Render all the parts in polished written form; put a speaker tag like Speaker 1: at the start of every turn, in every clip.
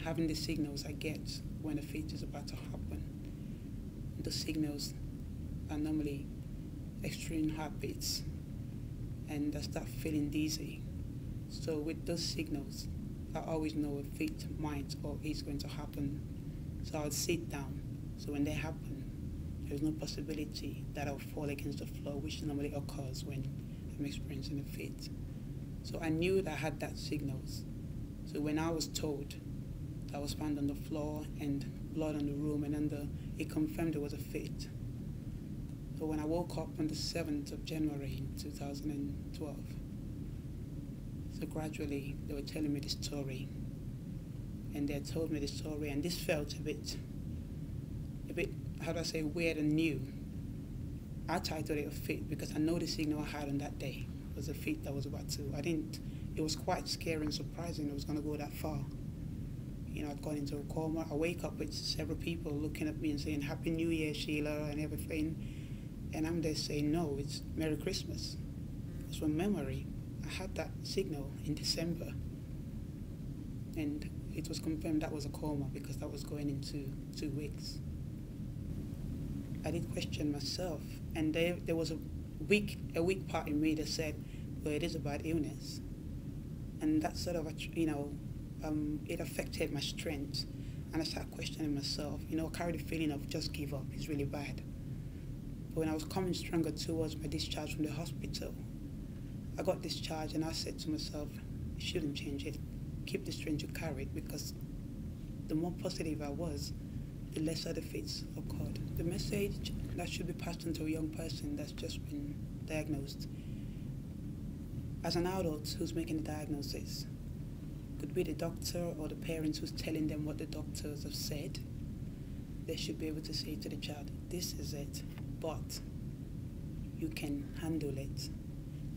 Speaker 1: having the signals I get when a fit is about to happen. The signals are normally extreme heartbeats, and I start feeling dizzy. So with those signals, I always know a fit might or is going to happen. So I'll sit down. So when they happen, there's no possibility that I'll fall against the floor, which normally occurs when I'm experiencing a fit. So I knew that I had that signals. So when I was told I was found on the floor and blood on the room, and then it confirmed it was a fit. So when I woke up on the 7th of January in 2012, so gradually they were telling me the story, and they told me the story, and this felt a bit, how do I say, weird and new. I titled it a fit because I know the signal I had on that day was a fit that was about to. It was quite scary and surprising it was going to go that far. You know, I'd gone into a coma. I wake up with several people looking at me and saying, "Happy New Year, Sheila," and everything. And I'm there saying, "No, it's Merry Christmas." It's from memory. I had that signal in December. And it was confirmed that was a coma because that was going into 2 weeks. I did question myself, and there was a weak part in me that said, well, it is a bad illness. And that sort of, it affected my strength. And I started questioning myself. I carried the feeling of just give up, it's really bad. But when I was coming stronger towards my discharge from the hospital, I got discharged, and I said to myself, you shouldn't change it. Keep the strength you carried, because the more positive I was, the lesser the fits occurred. The message that should be passed on to a young person that's just been diagnosed, as an adult who's making the diagnosis, could be the doctor or the parents who's telling them what the doctors have said, they should be able to say to the child, this is it, but you can handle it.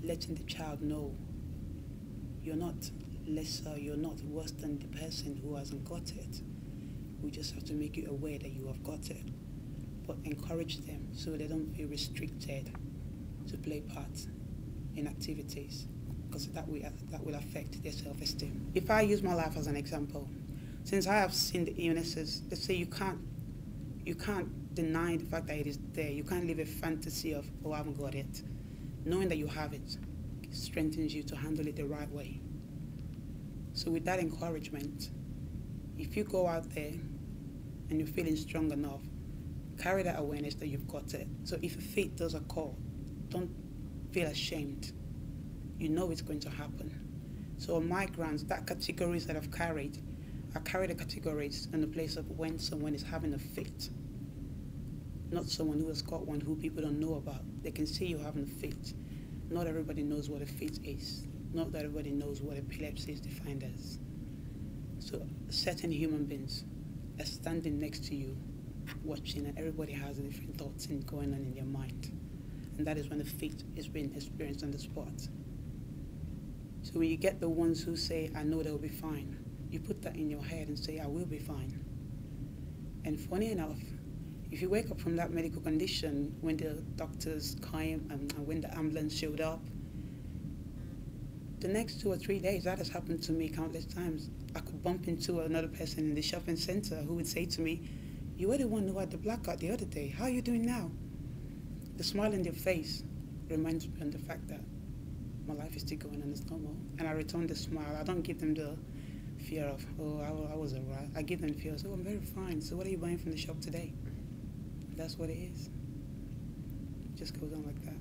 Speaker 1: Letting the child know you're not lesser, you're not worse than the person who hasn't got it. We just have to make you aware that you have got it, but encourage them so they don't feel restricted to play parts in activities, because that will affect their self-esteem. If I use my life as an example, since I have seen the illnesses, let's say you can't deny the fact that it is there. You can't live a fantasy of, oh, I haven't got it. Knowing that you have it strengthens you to handle it the right way. So with that encouragement, if you go out there and you're feeling strong enough, carry that awareness that you've got it. So if a fit does occur, don't feel ashamed. You know it's going to happen. So on my grounds, that categories that I've carried, I carry the categories in the place of when someone is having a fit, not someone who has got one who people don't know about. They can see you having a fit. Not everybody knows what a fit is. Not everybody knows what epilepsy is defined as. So certain human beings are standing next to you, watching, and everybody has different thoughts going on in their mind. And that is when the fit is being experienced on the spot. So when you get the ones who say, I know they'll be fine, you put that in your head and say, I will be fine. And funny enough, if you wake up from that medical condition when the doctors came and when the ambulance showed up, the next 2 or 3 days, that has happened to me countless times. I could bump into another person in the shopping center who would say to me, you were the one who had the blackout the other day. How are you doing now? The smile in their face reminds me of the fact that my life is still going on as normal. And I return the smile. I don't give them the fear of, oh, I was all right. I give them the fear of, oh, I'm very fine. So what are you buying from the shop today? That's what it is. It just goes on like that.